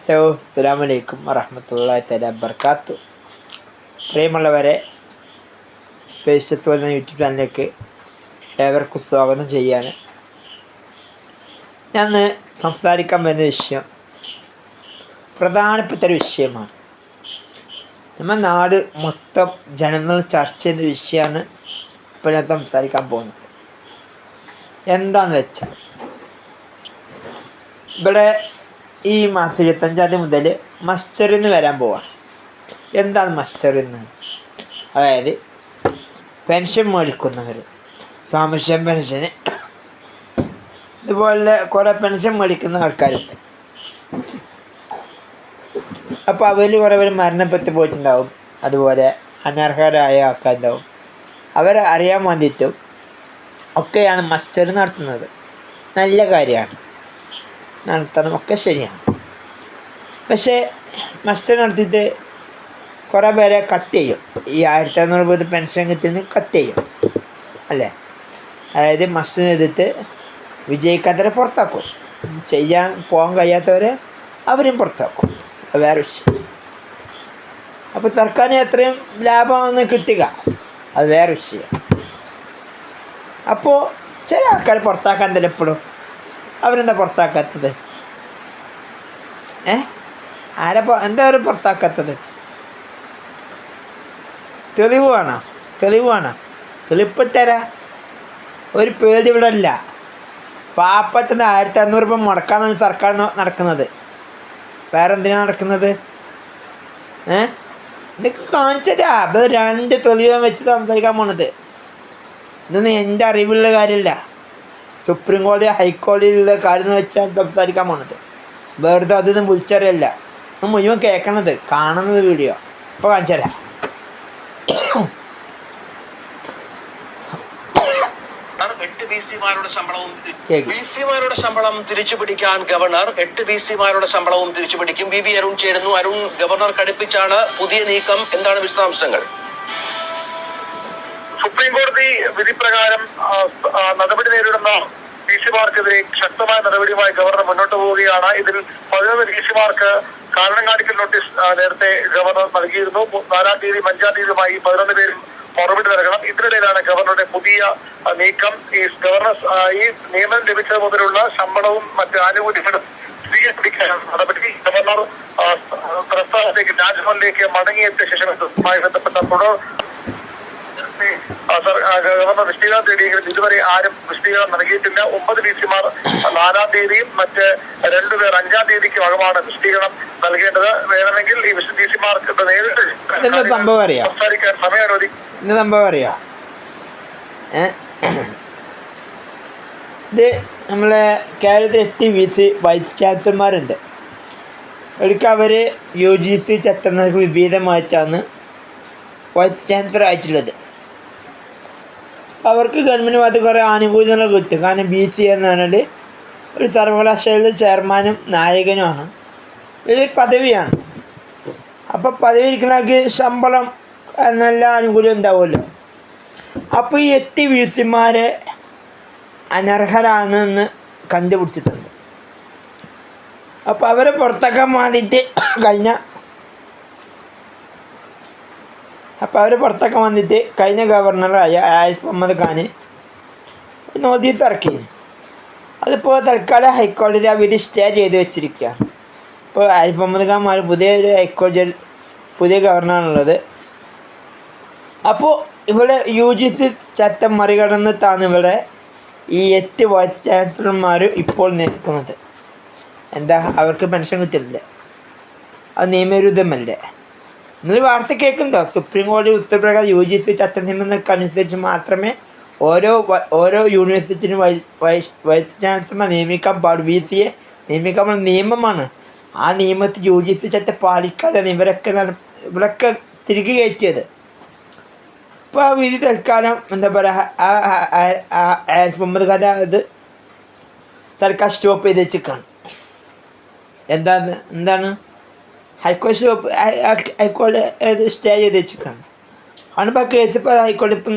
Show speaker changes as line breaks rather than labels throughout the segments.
Hello, അസ്സലാമു അലൈക്കും വറഹ്മത്തുള്ളാഹി തആല വബറകാതുഹു. പ്രിയമുള്ളവരെ, സ്പേസ് ടെസ്റ്റ് എന്ന യൂട്യൂബ് ചാനലിലേക്ക് ഏവർക്കും സ്വാഗതം ചെയ്യാണ്. ഞാൻ സംസാരിക്കാൻ വരുന്ന വിഷയം പ്രധാനപ്പെട്ട ഒരു വിഷയമാണ്. നമ്മുടെ നാട് മൊത്തം ജനങ്ങൾ ചർച്ച ചെയ്യുന്ന വിഷയമാണ് ഇപ്പോൾ ഞാൻ സംസാരിക്കാൻ പോകുന്നത്. എന്താണെന്ന് വെച്ചാൽ, ഇവിടെ ഈ മാസം 25-ാം തീയതി മുതൽ മസ്റ്ററിന്ന് വരാൻ പോവാണ്. എന്താണ് മസ്റ്ററിന്ന്? അതായത് പെൻഷൻ മേടിക്കുന്നവർ, സാമൂഹ്യ പെൻഷന്, ഇതുപോലെ കുറേ പെൻഷൻ മേടിക്കുന്ന ആൾക്കാരുണ്ട്. അപ്പോൾ അവരിൽ കുറേ പേര് മരണപ്പെട്ട് പോയിട്ടുണ്ടാവും, അതുപോലെ അനർഹരായ ആൾക്കാരുണ്ടാവും. അവരെ അറിയാൻ വേണ്ടിയിട്ടും ഒക്കെയാണ് മസ്റ്റർ നടത്തുന്നത്. നല്ല കാര്യമാണ്, നടത്തണം, ഒക്കെ ശരിയാണ്. പക്ഷേ മസ്റ്റർ നടത്തിയിട്ട് കുറേ പേരെ കട്ട് ചെയ്യും. ഈ 1500 രൂപ പെൻഷൻ കിട്ടുന്നത് കട്ട് ചെയ്യും, അല്ലേ? അതായത് മസ്റ്റർ ചെയ്തിട്ട് വിജയിക്കാത്തവരെ പുറത്താക്കും, പോകാൻ കഴിയാത്തവരെ അവരും പുറത്താക്കും. അത് വേറെ വിഷയം. അപ്പോൾ സർക്കാരിന് എത്രയും ലാഭമാണ് കിട്ടുക, അത് വേറെ വിഷയം. അപ്പോൾ ചില ആൾക്കാർ പുറത്താക്കാൻ തരപ്പെടും. അവരെന്താ പുറത്താക്കാത്തത്? എന്താ അവർ പുറത്താക്കാത്തത്? തെളിവ് വേണം. തെളിവ് തരാം. ഒരു പേടി ഇവിടെ ഇല്ല. പാപ്പത്തിന് 1500 രൂപ മുടക്കാനാണ് സർക്കാർ നടക്കുന്നത്. വേറെ എന്തിനാണ് നടക്കുന്നത്? ഇതൊക്കെ കാണിച്ചരാ. അത് 2 തെളിവ് വെച്ച് സംസാരിക്കാൻ പോണത്. ഇതൊന്നും എൻ്റെ അറിവുള്ള കാര്യമില്ല. സുപ്രീം കോടതി, ഹൈക്കോടതിയിലുള്ള കാര്യം എന്ന് വെച്ചാൽ സംസാരിക്കാൻ പോണത്. വെറുതെ അതൊന്നും വിളിച്ചറിയല്ല. മുഴുവൻ കേൾക്കണത്, കാണുന്നത് വീഡിയോ. ഇപ്പോൾ കാണിച്ചു തരാം.
ബിസിമാരുടെ ശമ്പളം തിരിച്ചുപിടിക്കാൻ ഗവർണർ 8 ബിസിമാരുടെ ശമ്പളവും തിരിച്ചുപിടിക്കും. വി അരുൺ ചേരുന്നു. അരുൺ, ഗവർണർ കടുപ്പിച്ചാണ് പുതിയ നീക്കം. എന്താണ് വിശദാംശങ്ങൾ?
സുപ്രീം കോടതി വിധി പ്രകാരം നടപടി നേരിടുന്ന ഡിസിമാർക്കെതിരെ ശക്തമായ നടപടിയുമായി ഗവർണർ മുന്നോട്ട് പോവുകയാണ്. ഇതിൽ 11 ഡിസിമാർക്ക് കാരണം കാണിക്കൽ നോട്ടീസ് നേരത്തെ ഗവർണർ നൽകിയിരുന്നു. 4-ാം തീയതി 5-ാം തീയതിയുമായി 11 പേരും മറുപടി നൽകണം. ഇതിനിടയിലാണ് ഗവർണറുടെ പുതിയ നീക്കം. ഈ നിയമനം ലഭിച്ചത് മുതലുള്ള ശമ്പളവും മറ്റ് ആനുകൂല്യങ്ങളും തിരികെ പിടിക്കാനാണ് നടപടി. ഗവർണർ പ്രസ്ഥാനത്തേക്ക്, രാജ്ഭവനിലേക്ക് മടങ്ങിയെത്തിയ ശേഷം ഇതുമായി ബന്ധപ്പെട്ട തുടർ ഗവർണർ വിശദീകരണം തേടിയെങ്കിലും ഇതുവരെ ആരും വിശദീകരണം നൽകിയിട്ടില്ല. 9 ഡിസിമാർ 4-ാം തീയതിയും മറ്റ് 2 പേർ 5-ാം തീയതിക്കും അകമാണ് വിശദീകരണം നൽകേണ്ടത്. വേണമെങ്കിൽ ഈ ഡിസിമാർക്ക് നേരിട്ട് സംസാരിക്കാൻ സമയം അനുവദിക്കും.
ഇത് നമ്മളെ കേരളത്തിൽ 8 VC വൈസ് ചാൻസലർമാരുണ്ട്. ഒരിക്കൽ അവർ UGC ചട്ടങ്ങൾക്ക് വിപരീതമായിട്ടാണ് വൈസ് ചാൻസലർ ആയിട്ടുള്ളത്. അവർക്ക് ഗവൺമെൻറ് ഭാഗത്ത് കുറേ ആനുകൂല്യങ്ങൾ കിട്ടും. കാരണം BC എന്ന് പറഞ്ഞാൽ ഒരു സർവകലാശാലയിലെ ചെയർമാനും നായകനുമാണ്. ഇതൊരു പദവിയാണ്. അപ്പോൾ പദവി ഇരിക്കുന്നവർക്ക് ശമ്പളം നല്ല ആനുകൂല്യം ഉണ്ടാവുമല്ലോ. അപ്പോൾ ഈ 8 VCമാരെ അനർഹരാണെന്ന് കണ്ടുപിടിച്ചിട്ടുണ്ട്. അപ്പോൾ അവരെ പുറത്താക്കാൻ വേണ്ടിയിട്ട് കഴിഞ്ഞ ഗവർണറായ ആരിഫ് മുഹമ്മദ് ഖാന് നോട്ടീസ് ഇറക്കി. അതിപ്പോൾ തൽക്കാലം ഹൈക്കോടതി ആ വിധി സ്റ്റേ ചെയ്ത് വെച്ചിരിക്കുക. ഇപ്പോൾ ആരിഫ് മുഹമ്മദ് ഖാൻ പുതിയൊരു ഹൈക്കോടതി പുതിയ ഗവർണറാണുള്ളത്. അപ്പോൾ ഇവിടെ UGC ചട്ടം മറികടന്നിട്ടാണ് ഇവിടെ ഈ 8 വൈസ് ചാൻസലർമാർ ഇപ്പോൾ നിൽക്കുന്നത്. എന്താ, അവർക്ക് പെൻഷൻ കിട്ടില്ല? അത് നിയമവിരുദ്ധമല്ലേ? നിങ്ങൾ വാർത്ത കേൾക്കുന്നുണ്ടോ? സുപ്രീം കോടതി ഉത്തരപ്രകാരം UGC ചട്ട നിയമങ്ങൾക്ക് അനുസരിച്ച് മാത്രമേ ഓരോ യൂണിവേഴ്സിറ്റിനും വൈസ് ചാൻസലർ നിയമിക്കാൻ പാടും. VCയെ നിയമിക്കാൻ നിയമമാണ്. ആ നിയമത്തിൽ UGC ചട്ടം പാലിക്കാതെയാണ് ഇവരൊക്കെ തിരികെ കയറ്റിയത്. ഇപ്പോൾ ആ വിധി തൽക്കാലം എന്താ പറയുക, ആരിഫ് മുഹമ്മദ് ഖാൻ അത് തൽക്കാലം സ്റ്റോപ്പ് ചെയ്ത് വെച്ചിരിക്കുകയാണ്. എന്താണ് ഹൈക്കോടതി സ്റ്റേ ചെയ്ത് വെച്ചിരിക്കുകയാണ്. അതിപ്പോൾ കേസ് ഇപ്പോൾ ഹൈക്കോടതി ഇപ്പം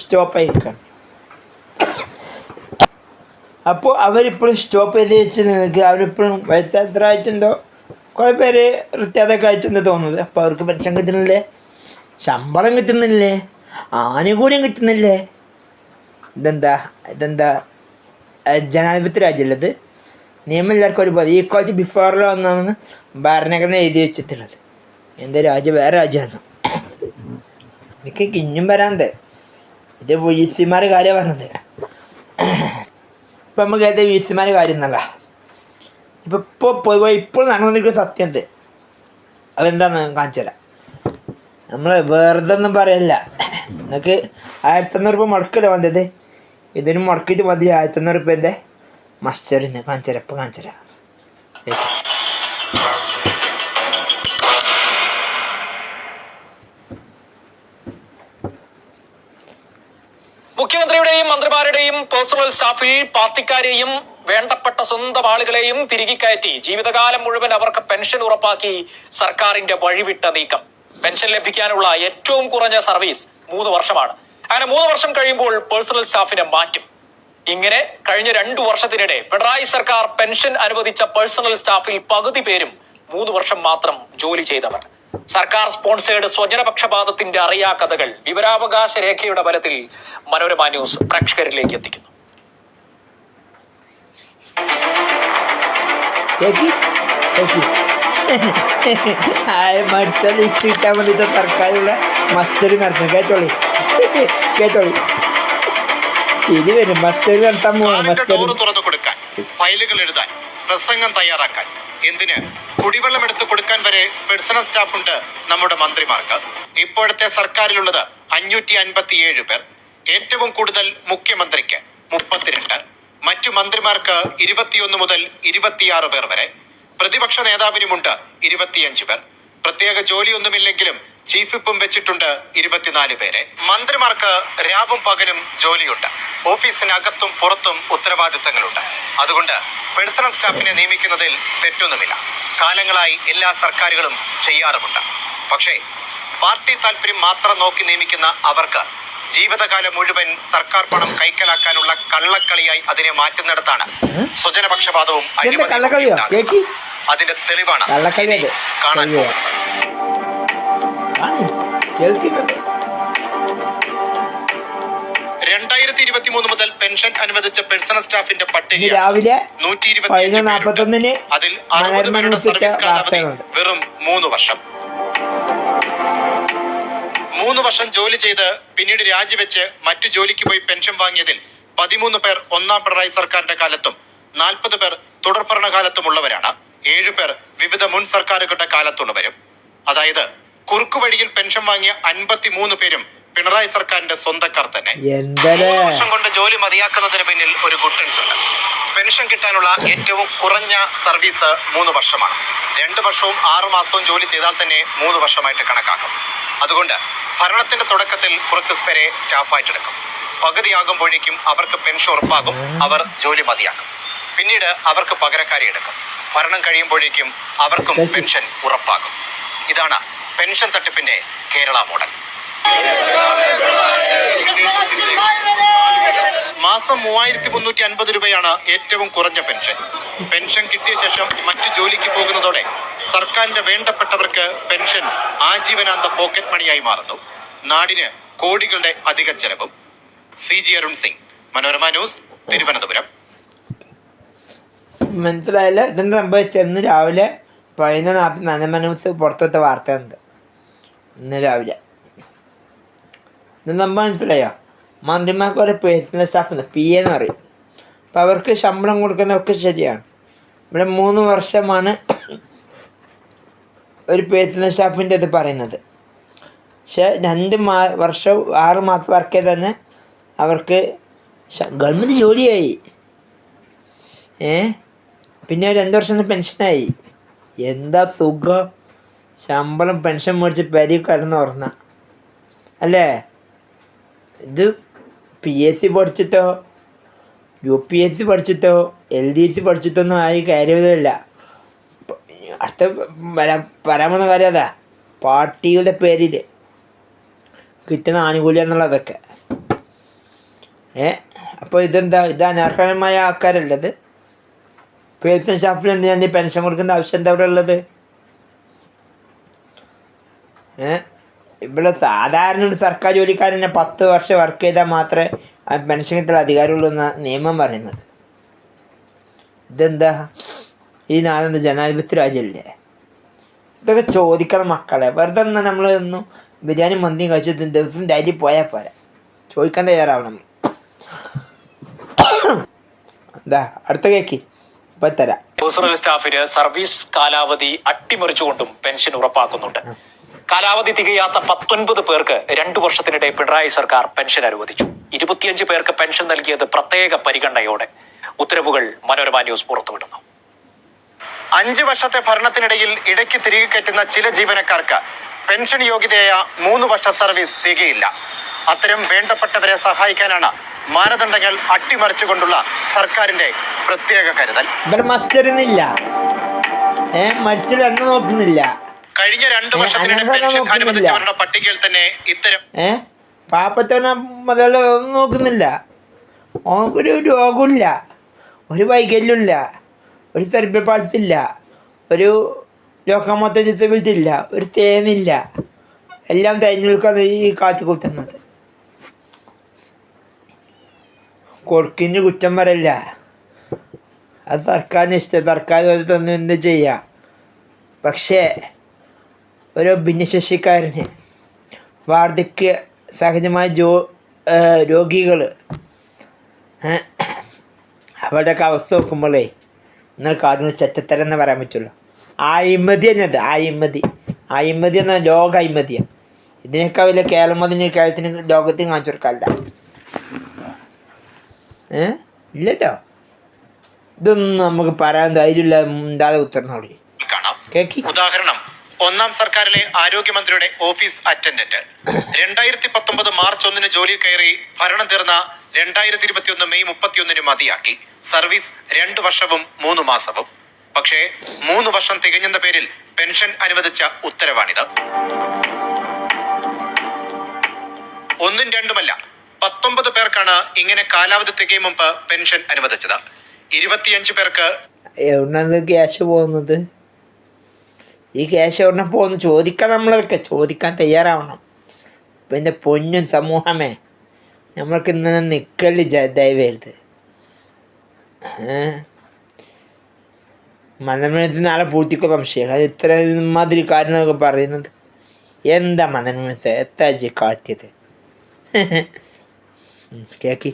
സ്റ്റോപ്പായിരിക്കുകയാണ്. അപ്പോൾ അവരിപ്പോഴും സ്റ്റോപ്പ് ചെയ്ത് വെച്ച് നിങ്ങൾക്ക് അവരിപ്പോഴും വൈസ് ചാൻസലറായിട്ടുണ്ടോ കുറേ പേര് വൃത്തിയാതൊക്കെ അയച്ചെന്ന് തോന്നുന്നത്. അപ്പോൾ അവർക്ക് പെൻഷൻ കിട്ടുന്നില്ലേ, ശമ്പളം കിട്ടുന്നില്ലേ, ആനുകൂല്യം കിട്ടുന്നില്ലേ? ഇതെന്താ ജനാധിപത്യ രാജ്യമല്ലത്? നിയമം എല്ലാവർക്കും ഒരുപോലെ ഈക്വാലിറ്റി ബിഫോറിൽ വന്നാണ് ഭരണഘടന എഴുതി വെച്ചിട്ടുള്ളത്. എൻ്റെ രാജ്യം വേറെ രാജ്യമാണ്. എനിക്ക് ഇനിയും വരാണ്ട്. ഇത് വി സിമാരുടെ കാര്യമാണ് പറഞ്ഞത്. ഇപ്പം നമുക്ക് ഏതാ വി സിമാരുടെ കാര്യം എന്നല്ല, ഇപ്പോൾ നടന്നുകൊണ്ടിരിക്കുന്ന സത്യം എന്ത്, അതെന്താന്ന് കാണിച്ചു തരാം. നമ്മൾ വെറുതെ ഒന്നും പറയല്ല. നിങ്ങൾക്ക് 1500 രൂപ മുടക്കല്ലേ വന്നത്, ഇതിന് മുടക്കിയിട്ട് മതി 1500 രൂപേൻ്റെ മസ്റ്ററിന് കാണിച്ചു തരാം. ഇപ്പം കാണിച്ചു തരാം.
മുഖ്യമന്ത്രിയുടെയും മന്ത്രിമാരുടെയും പേഴ്സണൽ സ്റ്റാഫിൽ പാർട്ടിക്കാരെയും വേണ്ടപ്പെട്ട സ്വന്തം ആളുകളെയും തിരികെ കയറ്റി ജീവിതകാലം മുഴുവൻ അവർക്ക് പെൻഷൻ ഉറപ്പാക്കി സർക്കാരിന്റെ വഴിവിട്ട നീക്കം. പെൻഷൻ ലഭിക്കാനുള്ള ഏറ്റവും കുറഞ്ഞ സർവീസ് 3 വർഷമാണ്. അങ്ങനെ 3 വർഷം കഴിയുമ്പോൾ പേഴ്സണൽ സ്റ്റാഫിനെ മാറ്റും. ഇങ്ങനെ കഴിഞ്ഞ 2 വർഷത്തിനിടെ പിണറായി സർക്കാർ പെൻഷൻ അനുവദിച്ച പേഴ്സണൽ സ്റ്റാഫിൽ പകുതി പേരും 3 വർഷം മാത്രം ജോലി ചെയ്തവർ. സർക്കാർ സ്പോൺസേഡ് സ്വജനപക്ഷപാതത്തിന്റെ അറിയാ കഥകൾ വിവരാവകാശ രേഖയുടെ ബലത്തിൽ മനോരമ ന്യൂസ് പ്രേക്ഷകരിലേക്ക് എത്തിക്കുന്നു.
മറ്റ ലിസ്റ്റ് കിട്ടാൻ വേണ്ടിയിട്ട് സർക്കാരുള്ള മസ്റ്ററി നടത്തുന്നു. കേട്ടോളി ശരി വരും. മസ്റ്ററി നടത്താൻ
ഡോറ് തുറന്നു കൊടുക്കാൻ, ഫയലുകൾ എഴുതാൻ, പ്രസംഗം തയ്യാറാക്കാൻ, എന്തിന് കുടിവെള്ളം എടുത്തു കൊടുക്കാൻ വരെ പേഴ്സണൽ സ്റ്റാഫ് ഉണ്ട് നമ്മുടെ മന്ത്രിമാർക്ക്. ഇപ്പോഴത്തെ സർക്കാരിലുള്ളത് 557 പേർ. ഏറ്റവും കൂടുതൽ മുഖ്യമന്ത്രിക്ക് 32, മറ്റു മന്ത്രിമാർക്ക് 21 മുതൽ 26 പേർ വരെ. പ്രതിപക്ഷ നേതാവിനുമുണ്ട് 25 പേർ. പ്രത്യേക ജോലിയൊന്നുമില്ലെങ്കിലും ചീഫ് വിപ്പും വെച്ചിട്ടുണ്ട് 24 പേരെ. മന്ത്രിമാർക്ക് രാവും പകലും ജോലിയുണ്ട്. ഓഫീസിനകത്തും പുറത്തും ഉത്തരവാദിത്തങ്ങളുണ്ട്. അതുകൊണ്ട് പേഴ്സണൽ സ്റ്റാഫിനെ നിയമിക്കുന്നതിൽ തെറ്റൊന്നുമില്ല. കാലങ്ങളായി എല്ലാ സർക്കാരുകളും ചെയ്യാറുമുണ്ട്. പക്ഷേ പാർട്ടി താല്പര്യം മാത്രം നോക്കി നിയമിക്കുന്ന അവർക്ക് ജീവിതകാലം മുഴുവൻ സർക്കാർ പണം കൈക്കലാക്കാനുള്ള കള്ളക്കളിയായി അതിനെ മാറ്റുന്നിടത്താണ് സ്വജനപക്ഷപാതവും അഴിമതിയും. അതിന്റെ തെളിവാണ് കാണാൻ പോകുന്നത്. 2023 മുതൽ പെൻഷൻ അനുവദിച്ച പേഴ്സണൽ സ്റ്റാഫിന്റെ പട്ടിക
രാവിലെ
125. അതിൽ 60 പേരുടെ സർവീസ് കാലാവധി വെറും 3 വർഷം. 3 വർഷം ജോലി ചെയ്ത് പിന്നീട് രാജിവെച്ച് മറ്റു ജോലിക്ക് പോയി പെൻഷൻ വാങ്ങിയതിൽ 13 പേർ ഒന്നാം പിണറായി സർക്കാരിന്റെ കാലത്തും 40 പേർ തുടർ ഭരണകാലത്തുമുള്ളവരാണ്. 7 പേർ വിവിധ മുൻ സർക്കാരുകളുടെ കാലത്തുള്ളവരും. അതായത് കുറുക്കുവഴിയിൽ പെൻഷൻ വാങ്ങിയ 53 പേരും പിണറായി സർക്കാരിന്റെ സ്വന്തക്കാർ തന്നെ. 3 വർഷം കൊണ്ട് ജോലി മതിയാക്കുന്നതിന് പിന്നിൽ ഒരു ഗുട്ടൻസ് ഉണ്ട്. പെൻഷൻ കിട്ടാനുള്ള ഏറ്റവും കുറഞ്ഞ സർവീസ് 3 വർഷമാണ്. 2 വർഷവും 6 മാസവും ജോലി ചെയ്താൽ തന്നെ 3 വർഷമായിട്ട് കണക്കാക്കും. അതുകൊണ്ട് ഭരണത്തിന്റെ തുടക്കത്തിൽ കുറച്ച് പേരെ സ്റ്റാഫായിട്ടെടുക്കും. പകുതിയാകുമ്പോഴേക്കും അവർക്ക് പെൻഷൻ ഉറപ്പാകും. അവർ ജോലി മതിയാക്കും. പിന്നീട് അവർക്ക് പകരക്കാരെ എടുക്കും. ഭരണം കഴിയുമ്പോഴേക്കും അവർക്കും പെൻഷൻ ഉറപ്പാകും. ഇതാണ് പെൻഷൻ തട്ടിപ്പിന്റെ കേരള മോഡൽ. മാസം 3350 രൂപയാണ് ഏറ്റവും കുറഞ്ഞ പെൻഷൻ. പെൻഷൻ കിട്ടിയ ശേഷം മറ്റു ജോലിക്ക് പോകുന്നതോടെ സർക്കാരിന്റെ വേണ്ടപ്പെട്ടവർക്ക് പെൻഷൻ ആജീവനാന്ത പോക്കറ്റ് മണിയായി മാറുന്നു. നാടിന് കോടികളുടെ അധിക ചെലവും. CG Arun Singh, Manorama news, Thiruvananthapuram.
മനസ്സിലായില്ല ഇതെന്താ സംഭവിച്ചത്? ഇന്ന് രാവിലെ 11:40 മനോരമ ന്യൂസ് പുറത്തത്തെ വാർത്തയുണ്ട്. ഇന്ന് രാവിലെ ഇത് നമ്മൾ മനസ്സിലായോ? മന്ത്രിമാർക്ക് ഒരു പേഴ്സണൽ സ്റ്റാഫ് PA എന്ന് പറയും. അപ്പം അവർക്ക് ശമ്പളം കൊടുക്കുന്നതൊക്കെ ശരിയാണ്. ഇവിടെ 3 വർഷമാണ് ഒരു പേഴ്സണൽ സ്റ്റാഫിൻ്റെ ഇത് പറയുന്നത്. പക്ഷേ 2 വർഷം 6 മാസം വർക്ക് ചെയ്ത് തന്നെ അവർക്ക് ഗവൺമെൻറ് ജോലിയായി. പിന്നെ 2 വർഷം പെൻഷനായി. എന്താ സുഖം! ശമ്പളം പെൻഷൻ മേടിച്ച് പെരി കിടന്ന് ഉറങ്ങ അല്ലേ? ഇത് PSC പഠിച്ചിട്ടോ UPSC പഠിച്ചിട്ടോ LDC പഠിച്ചിട്ടൊന്നും ആയി കാര്യമില്ല. അടുത്ത പറയാൻ പോകുന്ന കാര്യം അതാ, പാർട്ടിയുടെ പേരിൽ കിട്ടുന്ന ആനുകൂല്യം എന്നുള്ളതൊക്കെ. അപ്പോൾ ഇതെന്താ? ഇത് അനർഹമായ ആൾക്കാരല്ലത്. പേഴ്സണൽ സ്റ്റാഫിൽ എന്തിനാണ് പെൻഷൻ കൊടുക്കേണ്ട ആവശ്യം എന്താ അവിടെ ഉള്ളത്? ഇവിടെ സാധാരണ ഒരു സർക്കാർ ജോലിക്കാരനെ 10 വർഷം വർക്ക് ചെയ്താൽ മാത്രമേ ആ പെൻഷൻ കിട്ടാൻ അധികാരമുള്ളൂ എന്ന നിയമം പറയുന്നത്. ഇതെന്താ ഈ നാളെന്താ ജനാധിപത്യ രാജ്യമല്ലേ? ഇതൊക്കെ ചോദിക്കണം മക്കളെ. വെറുതെ ഒന്നും നമ്മൾ ഒന്നും ബിരിയാണി മന്തിയും കഴിച്ചിട്ട് ദിവസം ഡയലി പോയാൽ പോരാ, ചോദിക്കാൻ തയ്യാറാവണം. എന്താ അടുത്ത കേക്ക് ഇപ്പം തരാം.
പേഴ്സണൽ സ്റ്റാഫിന് സർവീസ് കാലാവധി അട്ടിമറിച്ചുകൊണ്ടും പെൻഷൻ ഉറപ്പാക്കുന്നുണ്ട്. കാലാവധി തികയാത്ത 19 പേർക്ക് 2 വർഷത്തിനിടെ പിണറായി സർക്കാർ പെൻഷൻ അനുവദിച്ചു. 25 പേർക്ക് പെൻഷൻ നൽകിയത് പ്രത്യേക പരിഗണനയോടെ. ഉത്തരവുകൾ മനോരമ ന്യൂസ് പുറത്തുവിടുന്നു.
5 വർഷത്തെ ഭരണത്തിനിടയിൽ ഇടയ്ക്ക് തിരികെ കയറ്റുന്ന ചില ജീവനക്കാർക്ക് പെൻഷൻ യോഗ്യതയായ 3 വർഷ സർവീസ് തികയില്ല. അത്തരം വേണ്ടപ്പെട്ടവരെ സഹായിക്കാനാണ് മാനദണ്ഡങ്ങൾ അട്ടിമറിച്ചുകൊണ്ടുള്ള സർക്കാരിന്റെ പ്രത്യേക കരുതൽ.
മരിച്ചൊരു എണ്ണം നോക്കുന്നില്ല.
കഴിഞ്ഞ 2 വർഷത്തിനിടെ പെൻഷൻ അനുവദിച്ചവരുടെ പട്ടികയിൽ തന്നെ ഇത്തരം
പാപ്പത്തവന മുതലുള്ള ഒന്നും നോക്കുന്നില്ല. ഒരു രോഗമില്ല, ഒരു വൈകല്യമില്ല, ഒരു സെറിബ്രൽ പാൾസി ഇല്ല, ഒരു ലോക്കോമോട്ടീവ് ഡിസബിലിറ്റി ഇല്ല, ഒരു തേനില്ല. എല്ലാം തേഞ്ഞെടുക്കാതെ ഈ കാത്തിക്കൂട്ടുന്നത്. കൊടുക്കിന് കുറ്റം പറയില്ല, അത് സർക്കാരിന് ഇഷ്ടം, സർക്കാർ തന്നെ എന്ത് ചെയ്യുക. പക്ഷേ ഒരു ഭിന്നശേഷിക്കാരന്, വാർദ്ധക്യ സഹജമായ രോഗികൾ, അവരുടെയൊക്കെ അവസ്ഥ നോക്കുമ്പോഴേ നിങ്ങൾക്ക് ആദ്യം ചെറ്റത്തരം എന്ന് പറയാൻ പറ്റുള്ളൂ. അഴിമതി തന്നെ അത്, അഴിമതി എന്ന ലോക അഴിമതിയാണ്. ഇതിനേക്കാൾ വലിയ കേരളത്തിന് ലോകത്തിന് കാണിച്ചു കൊടുക്കാറില്ല. ഇല്ലല്ലോ, ഇതൊന്നും നമുക്ക് പറയാൻ ധൈര്യമില്ല. ഉണ്ടാതെ ഉത്തരനോടി കേക്കി.
ഉദാഹരണം, 1ാം സർക്കാരിലെ ആരോഗ്യമന്ത്രിയുടെ ഓഫീസ് അറ്റൻഡന്റ് 2019 മാർച്ച് 1 ജോലിയിൽ കയറി ഭരണം തീർന്ന 2021 മെയ് 31 മതിയാക്കി. സർവീസ് 2 വർഷവും 3 മാസവും. പക്ഷേ 3 വർഷം തികഞ്ഞെന്ന പേരിൽ പെൻഷൻ അനുവദിച്ച ഉത്തരവാണിത്. 1ഉം 2ഉമല്ല, 19 പേർക്കാണ് ഇങ്ങനെ കാലാവധി തികയും മുമ്പ് പെൻഷൻ അനുവദിച്ചത്. 25 പേർക്ക്
എവിടുന്നാണ് ക്യാഷ് പോകുന്നത്? ഈ ക്യാഷ് എവിടുന്ന പോകുന്നു ചോദിക്കാൻ നമ്മളൊക്കെ ചോദിക്കാൻ തയ്യാറാവണം. പിന്നെ പൊന്നും സമൂഹമേ, നമ്മൾക്ക് ഇങ്ങനെ നിൽക്കല് ദയവേരുത്. മനോരമത്തിൽ നാളെ പൂർത്തിക്കോ സംശയം. അത് ഇത്ര മാതിരി കാര്യങ്ങളൊക്കെ പറയുന്നത് എന്താ മനോരമ എത്താജി കാട്ടിയത്? കേക്കി.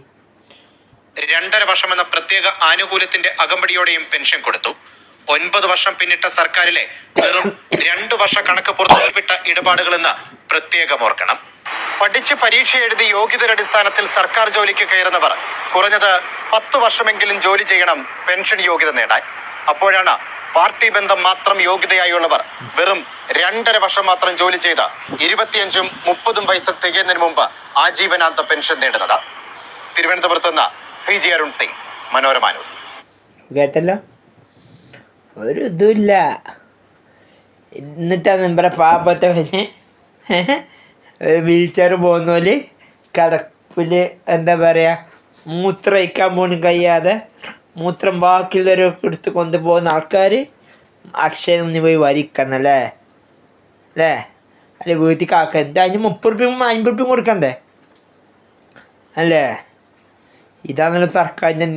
2.5 വർഷം എന്ന പ്രത്യേക ആനുകൂല്യത്തിന്റെ അകമ്പടിയോടെയും പെൻഷൻ കൊടുത്തു. 9 വർഷം പിന്നിട്ട സർക്കാരിലെ വെറും 2 വർഷ കണക്ക് പുറത്തുവിട്ട ഇടപാടുകളെന്ന് പ്രത്യേകം ഓർക്കണം. പഠിച്ച് പരീക്ഷ എഴുതി യോഗ്യതയുടെ അടിസ്ഥാനത്തിൽ സർക്കാർ ജോലിക്ക് കയറുന്നവർ കുറഞ്ഞത് 10 വർഷമെങ്കിലും ജോലി ചെയ്യണം പെൻഷൻ യോഗ്യത നേടാൻ. അപ്പോഴാണ് പാർട്ടി ബന്ധം മാത്രം യോഗ്യതയായുള്ളവർ വെറും 2.5 വർഷം മാത്രം ജോലി ചെയ്ത് 25ഉം 30ഉം വയസ്സ് തികയുന്നതിന് മുമ്പ് ആജീവനാന്ത പെൻഷൻ നേടുന്നത്. തിരുവനന്തപുരത്ത് നിന്ന് CG അരുൺ സിംഗ്, മനോരമ ന്യൂസ്.
കേട്ടല്ലോ, ഒരു ഇതുമില്ല. എന്നിട്ടാണ് നമ്മുടെ പാവപ്പെട്ടവന് വീൽ ചെയർ പോകുന്ന പോലെ കിടപ്പിൽ എന്താ പറയുക, മൂത്രം ഒഴിക്കാൻ പോലും കഴിയാതെ മൂത്രം ബാക്കിയുള്ളവരൊക്കെ എടുത്ത് കൊണ്ടുപോകുന്ന ആൾക്കാർ അക്ഷയം ഒന്ന് പോയി വരിക്കുന്നല്ലേ അല്ലേ? അല്ലെ വീട്ടിൽ കാക്ക എന്താ അതിന് 30 രൂപയും 50 രൂപയും കൊടുക്കണ്ടേ അല്ലേ? ഇതാണല്ലോ സർക്കാരിൻ്റെ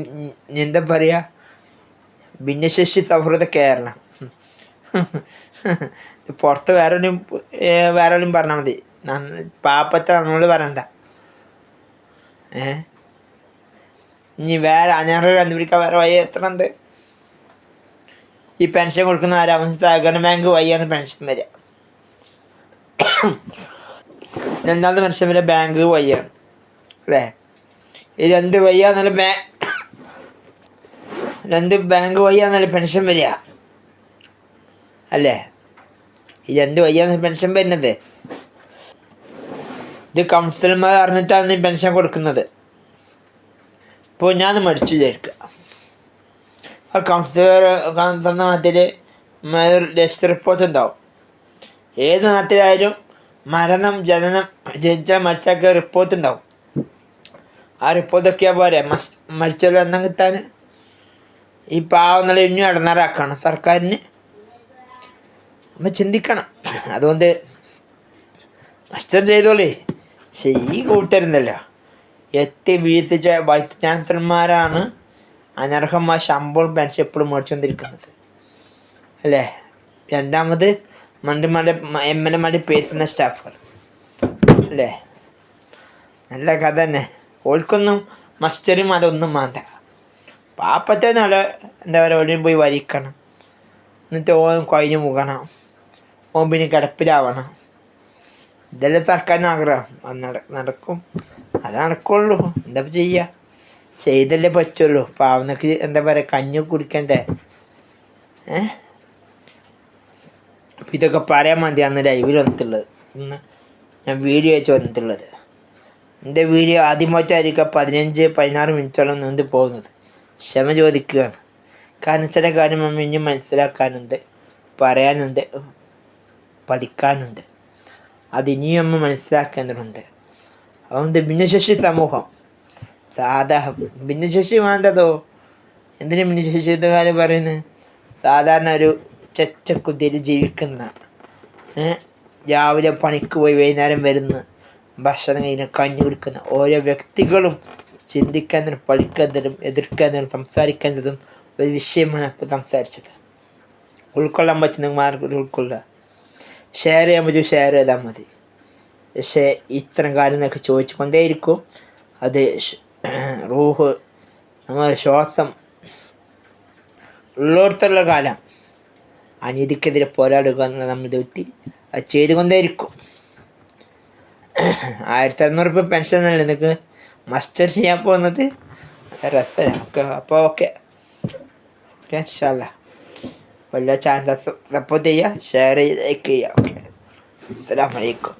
എന്താ പറയുക, ഭിന്നശേഷി സൗഹൃദ കേരളം. പുറത്ത് വേറെ പറഞ്ഞാൽ മതി, പാപ്പത്ത നമ്മളോട് പറയണ്ട. ഇനി വേറെ അനാറ് കണ്ടുപിടിക്കാൻ വേറെ വഴി എത്ര ഉണ്ട്? ഈ പെൻഷൻ കൊടുക്കുന്ന ആരാവും? സഹകരണ ബാങ്ക് വഴിയാണ് പെൻഷൻ വരിക. 2ാമത്തെ പെൻഷൻ വരെ ബാങ്ക് വഴിയാണ് അല്ലേ? ഈ 2 വഴിയാന്നല്ല 2 ബാങ്ക് വഴിയാന്നല്ല പെൻഷൻ വരിക അല്ലേ? ഈ 2 വഴിയാണ് പെൻഷൻ വരുന്നത്. ഇത് കൗൺസിലർമാർ അറിഞ്ഞിട്ടാണ് ഈ പെൻഷൻ കൊടുക്കുന്നത്. ഇപ്പോൾ ഞാൻ മരിച്ചു വിചാരിക്കുക, ആ കൗൺസിലർ തന്ന നാട്ടിൽ രജിസ്റ്റർ റിപ്പോർട്ട് ഉണ്ടാവും. ഏത് നാട്ടിലായാലും മരണം, ജനനം, ജനിച്ചാൽ മരിച്ചൊക്കെ റിപ്പോർട്ട് ഉണ്ടാവും. ആ റിപ്പോർട്ടൊക്കെയാ പോരെ മരിച്ചവർ എണ്ണം കിട്ടാൻ. ഈ പാവങ്ങളെ ഇനിയും ഇടങ്ങേറാക്കണം സർക്കാരിന്. നമ്മൾ ചിന്തിക്കണം. അതുകൊണ്ട് മസ്റ്റർ ചെയ്തോളേ. പക്ഷെ ഈ കൂട്ടരുന്നല്ലോ എത്തി വീഴ്ത്തിച്ച വൈസ് ചാൻസലർമാരാണ് അനർഹമായ ശമ്പളം പെൻഷൻ എപ്പോഴും മേടിച്ചുകൊണ്ടിരിക്കുന്നത് അല്ലേ. രണ്ടാമത് മന്ത്രിമാരുടെ MLA-മാരുടെ പേഴ്സണൽ സ്റ്റാഫുകൾ അല്ലേ. നല്ല കഥ തന്നെ. ഓൾക്കൊന്നും മസ്റ്ററും അതൊന്നും വേണ്ട. പാപ്പത്തെ നല്ല എന്താ പറയുക, ഓടിയും പോയി വരിക്കണം, എന്നിട്ട് ഓൻ കൊഴിഞ്ഞു മുകണം, ഓൻ പിന്നെ കിടപ്പിലാവണം. ഇതെല്ലാം സർക്കാരിന് ആഗ്രഹം. അത് നടക്കും, അത് നടക്കുള്ളൂ. എന്താ ചെയ്യുക, ചെയ്തല്ലേ പറ്റുള്ളൂ. പാവനക്ക് എന്താ പറയുക, കഞ്ഞി കുടിക്കണ്ടേ. അപ്പം ഇതൊക്കെ പറയാൻ മതി അന്ന് ലൈവിൽ വന്നിട്ടുള്ളത്. ഇന്ന് ഞാൻ വീഡിയോ അയച്ച് വന്നിട്ടുള്ളത്. എൻ്റെ വീഡിയോ ആദ്യമായിട്ടായിരിക്കും 15-16 മിനിറ്റോളം നീണ്ടു പോകുന്നത്. ക്ഷമ ചോദിക്കുകയാണ്. കാരണം ചില കാര്യം നമ്മൾ ഇനിയും മനസ്സിലാക്കാനുണ്ട്, പറയാനുണ്ട്, പഠിക്കാനുണ്ട്. അതിനിയും നമ്മൾ മനസ്സിലാക്കേണ്ടതുണ്ട്. അതുകൊണ്ട് ഭിന്നശേഷി സമൂഹം ഭിന്നശേഷി വേണ്ടതോ, എന്തിനും ഭിന്നശേഷിക്കാർ പറയുന്നത്, സാധാരണ ഒരു ചെച്ചക്കുതിയിൽ ജീവിക്കുന്ന, രാവിലെ പണിക്ക് പോയി വൈകുന്നേരം വരുന്ന, ഭക്ഷണം കഴിഞ്ഞ് കഞ്ഞി കുടിക്കുന്ന ഓരോ വ്യക്തികളും ചിന്തിക്കേണ്ടതും പഠിക്കേണ്ടതും എതിർക്കേണ്ടതും സംസാരിക്കേണ്ടതും ഒരു വിഷയമാണ് ഇപ്പോൾ സംസാരിച്ചത്. ഉൾക്കൊള്ളാൻ പറ്റുന്ന മാർഗ്ഗം ഉൾക്കൊള്ളുക. ഷെയർ ചെയ്യാൻ പറ്റും, ഷെയർ ചെയ്താൽ മതി. പക്ഷേ ഇത്തരം കാര്യങ്ങളൊക്കെ ചോദിച്ചു കൊണ്ടേയിരിക്കും. അത് റൂഹ്, നമ്മുടെ ശ്വാസം ഉള്ളിടത്തുള്ള കാലം അനീതിക്കെതിരെ പോരാടുക എന്നുള്ള നമ്മുടെ വ്യക്തി അത് ചെയ്തുകൊണ്ടേയിരിക്കും. 1600 രൂപ പെൻഷനല്ലേ നിങ്ങൾക്ക് മസ്റ്റർ ചെയ്യാൻ പോകുന്നത്. രസമാണ്. അപ്പോൾ ഓക്കെ ഇൻഷാ അല്ലാഹ്. എല്ലാ ചാനൽ സപ്പോർട്ട് ചെയ്യുക, ഷെയർ ചെയ്യുക, ലൈക്ക് ചെയ്യുക. ഓക്കെ, അസ്സലാമു അലൈക്കും.